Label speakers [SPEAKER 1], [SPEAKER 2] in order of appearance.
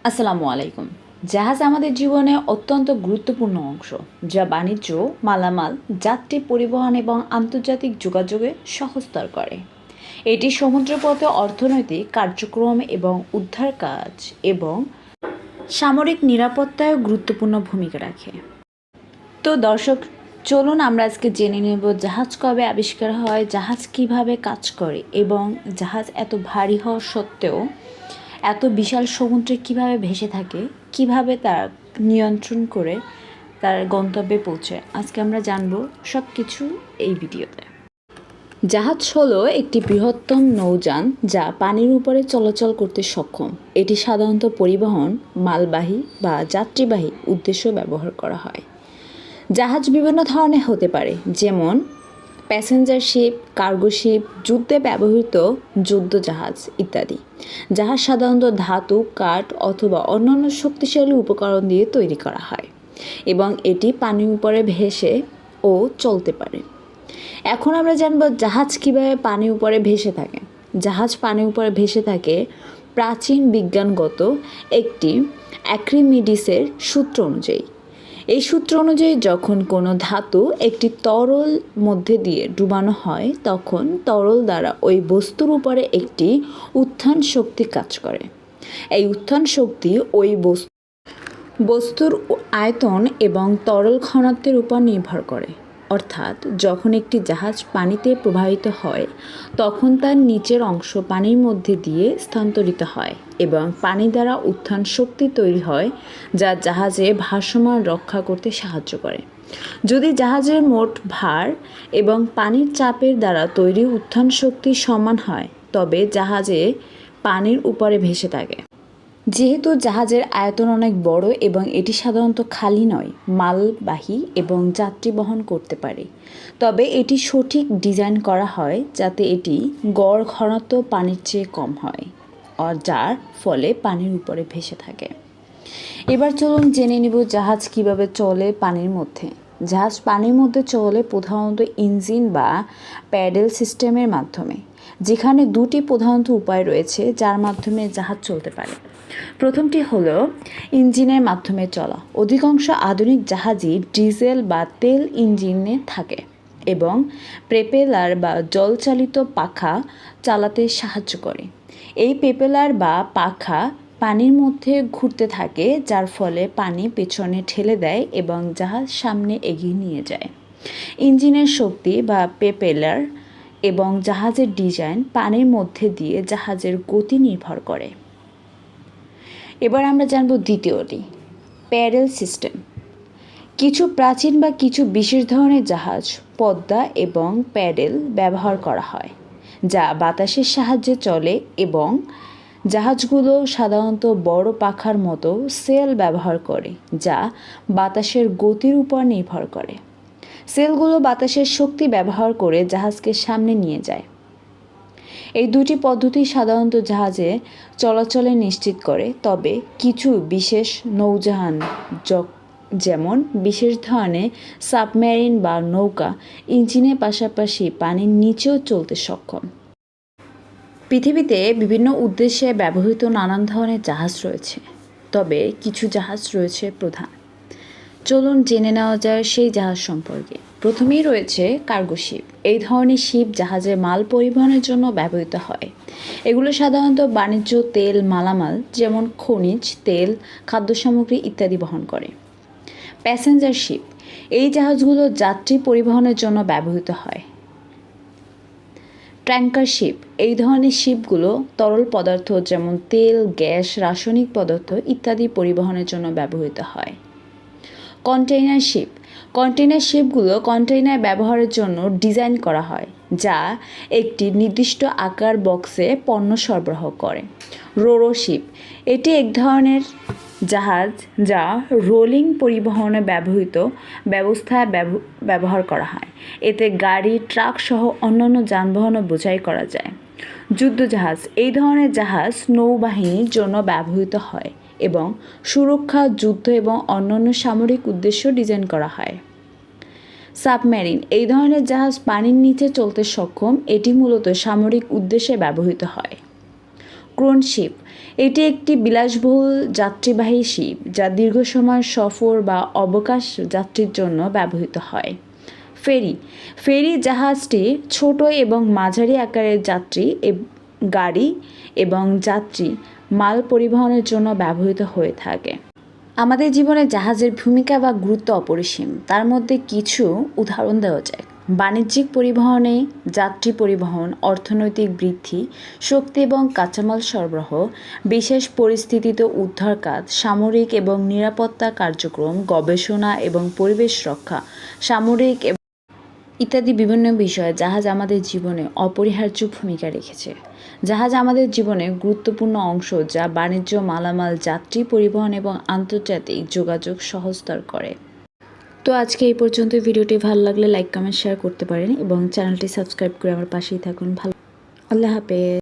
[SPEAKER 1] আসসালামু আলাইকুম। জাহাজ আমাদের জীবনে অত্যন্ত গুরুত্বপূর্ণ অংশ, যা বাণিজ্য, মালামাল, যাত্রী পরিবহন এবং আন্তর্জাতিক যোগাযোগে সহজতর করে। এটি সমুদ্রপথে অর্থনৈতিক কার্যক্রম এবং উদ্ধার কাজ এবং সামরিক নিরাপত্তায় গুরুত্বপূর্ণ ভূমিকা রাখে। তো দর্শক, চলুন আমরা আজকে জেনে নেব জাহাজ কবে আবিষ্কার হয়, জাহাজ কিভাবে কাজ করে এবং জাহাজ এত ভারী হওয়া সত্ত্বেও এত বিশাল সমুদ্রে কিভাবে ভেসে থাকে, কিভাবে তার নিয়ন্ত্রণ করে তার গন্তব্যে পৌঁছায়। আজকে আমরা জানব সব কিছু এই ভিডিওতে। জাহাজ হলো একটি বৃহত্তম নৌযান যা পানির উপরে চলাচল করতে সক্ষম। এটি সাধারণত পরিবহন, মালবাহী বা যাত্রীবাহী উদ্দেশ্য ব্যবহার করা হয়। জাহাজ বিভিন্ন ধরনের হতে পারে, যেমন প্যাসেঞ্জার শিপ, কার্গো শিপ, যুদ্ধে ব্যবহৃত যুদ্ধ জাহাজ ইত্যাদি। জাহাজ সাধারণত ধাতু, কাঠ অথবা অন্যান্য শক্তিশালী উপকরণ দিয়ে তৈরি করা হয় এবং এটি পানির উপরে ভেসে ও চলতে পারে। এখন আমরা জানব জাহাজ কীভাবে পানির উপরে ভেসে থাকে। জাহাজ পানির উপরে ভেসে থাকে প্রাচীন বিজ্ঞানগত একটি আর্কিমিডিসের সূত্র অনুযায়ী। এই সূত্র অনুযায়ী যখন কোনো ধাতু একটি তরল মধ্যে দিয়ে ডুবানো হয়, তখন তরল দ্বারা ওই বস্তুর উপরে একটি উত্থান শক্তি কাজ করে। এই উত্থান শক্তি ওই বস্তুর আয়তন এবং তরল ঘনত্বের উপর নির্ভর করে। অর্থাৎ যখন একটি জাহাজ পানিতে প্রবাহিত হয়, তখন তার নিচের অংশ পানির মধ্যে দিয়ে স্থানান্তরিত হয় এবং পানি দ্বারা উত্থান শক্তি তৈরি হয়, যা জাহাজে ভাসমান রক্ষা করতে সাহায্য করে। যদি জাহাজের মোট ভার এবং পানির চাপের দ্বারা তৈরি উত্থান শক্তি সমান হয়, তবে জাহাজে পানির উপরে ভেসে থাকে। যেহেতু জাহাজের আয়তন অনেক বড় এবং এটি সাধারণত খালি নয়, মালবাহী এবং যাত্রী বহন করতে পারে, তবে এটি সঠিক ডিজাইন করা হয় যাতে এটি গড় ঘনত্ব পানির চেয়ে কম হয়, আর যার ফলে পানির উপরে ভেসে থাকে। এবার চলুন জেনে নিব জাহাজ কিভাবে চলে পানির মধ্যে। জাহাজ পানির মধ্যে চলে প্রধানত ইঞ্জিন বা প্যাডেল সিস্টেমের মাধ্যমে, যেখানে দুটি প্রধানত উপায় রয়েছে যার মাধ্যমে জাহাজ চলতে পারে। প্রথমটি হলো ইঞ্জিনের মাধ্যমে চলা। অধিকাংশ আধুনিক জাহাজই ডিজেল বা তেল ইঞ্জিনে থাকে এবং প্রপেলার বা জলচালিত পাখা চালাতে সাহায্য করে। এই প্রপেলার বা পাখা পানির মধ্যে ঘুরতে থাকে, যার ফলে পানি পেছনে ঠেলে দেয় এবং জাহাজ সামনে এগিয়ে নিয়ে যায়। ইঞ্জিনের শক্তি বা প্রপেলার এবং জাহাজের ডিজাইন পানির মধ্যে দিয়ে জাহাজের গতি নির্ভর করে। এবার আমরা জানব দ্বিতীয়টি, প্যাডেল সিস্টেম। কিছু প্রাচীন বা কিছু বিশেষ ধরনের জাহাজ পদ্মা এবং প্যাডেল ব্যবহার করা হয়, যা বাতাসের সাহায্যে চলে এবং জাহাজগুলো সাধারণত বড় পাখার মতো সেল ব্যবহার করে, যা বাতাসের গতির উপর নির্ভর করে। সেলগুলো বাতাসের শক্তি ব্যবহার করে জাহাজকে সামনে নিয়ে যায়। এই দুটি পদ্ধতি সাধারণত জাহাজে চলাচলে নিশ্চিত করে, তবে কিছু বিশেষ নৌযান যেমন বিশেষ ধরনের সাবমেরিন বা নৌকা ইঞ্জিনের পাশাপাশি পানির নিচেও চলতে সক্ষম। পৃথিবীতে বিভিন্ন উদ্দেশ্যে ব্যবহৃত নানান ধরনের জাহাজ রয়েছে, তবে কিছু জাহাজ রয়েছে প্রধান। চলুন জেনে নেওয়া যায় সেই জাহাজ সম্পর্কে। প্রথমেই রয়েছে কার্গো শিপ। এই ধরনের শিপ জাহাজে মাল পরিবহনের জন্য ব্যবহৃত হয়। এগুলো সাধারণত বাণিজ্য, তেল, মালামাল যেমন খনিজ তেল, খাদ্য সামগ্রী ইত্যাদি বহন করে। প্যাসেঞ্জার শিপ, এই জাহাজগুলো যাত্রী পরিবহনের জন্য ব্যবহৃত হয়। ট্যাঙ্কার শিপ, এই ধরনের শিপগুলো তরল পদার্থ যেমন তেল, গ্যাস, রাসায়নিক পদার্থ ইত্যাদি পরিবহনের জন্য ব্যবহৃত হয়। কন্টেইনার শিপ, কন্টেইনার শিপগুলো কন্টেইনার ব্যবহারের জন্য ডিজাইন করা হয়, যা একটি নির্দিষ্ট আকার বক্সে পণ্য সরবরাহ করে। রোরো শিপ, এটি এক ধরনের জাহাজ যা রোলিং পরিবহনে ব্যবহৃত ব্যবস্থায় ব্যবহার করা হয়। এতে গাড়ি, ট্রাক সহ অন্যান্য যানবাহনও বোঝাই করা যায়। যুদ্ধজাহাজ, এই ধরনের জাহাজ নৌবাহিনীর জন্য ব্যবহৃত হয় এবং সুরক্ষা, যুদ্ধ এবং অন্যান্য সামরিক উদ্দেশ্য ডিজাইন করা হয়। সাবমেরিন, এই ধরনের জাহাজ পানির নিচে চলতে সক্ষম। এটি মূলত সামরিক উদ্দেশ্যে ব্যবহৃত হয়। ক্রুজ শিপ, এটি একটি বিলাসবহুল যাত্রীবাহী শিপ যা দীর্ঘ সময় সফর বা অবকাশ যাত্রীর জন্য ব্যবহৃত হয়। ফেরি ফেরি জাহাজটি ছোট এবং মাঝারি আকারের গাড়ি এবং যাত্রী মাল পরিবহনের জন্য ব্যবহৃত হয়ে থাকে। আমাদের জীবনে জাহাজের ভূমিকা বা গুরুত্ব অপরিসীম। তার মধ্যে কিছু উদাহরণ দেওয়া যায়। বাণিজ্যিক পরিবহনে যাত্রী পরিবহন, অর্থনৈতিক বৃদ্ধি, শক্তি এবং কাঁচামাল সরবরাহ, বিশেষ পরিস্থিতিতে উদ্ধার কাজ, সামরিক এবং নিরাপত্তা কার্যক্রম, গবেষণা এবং পরিবেশ রক্ষা, সামরিক ইত্যাদি বিভিন্ন বিষয়ে জাহাজ আমাদের জীবনে অপরিহার্য ভূমিকা রেখেছে। জাহাজ আমাদের জীবনে গুরুত্বপূর্ণ অংশ যা বাণিজ্য, মালামাল, যাত্রী পরিবহন এবং আন্তর্জাতিক যোগাযোগ সহজতর করে। তো আজকে এই পর্যন্ত। ভিডিওটি ভালো লাগলে লাইক, কমেন্ট, শেয়ার করতে পারেন এবং চ্যানেলটি সাবস্ক্রাইব করে আমার পাশেই থাকুন। আল্লাহ হাফেজ।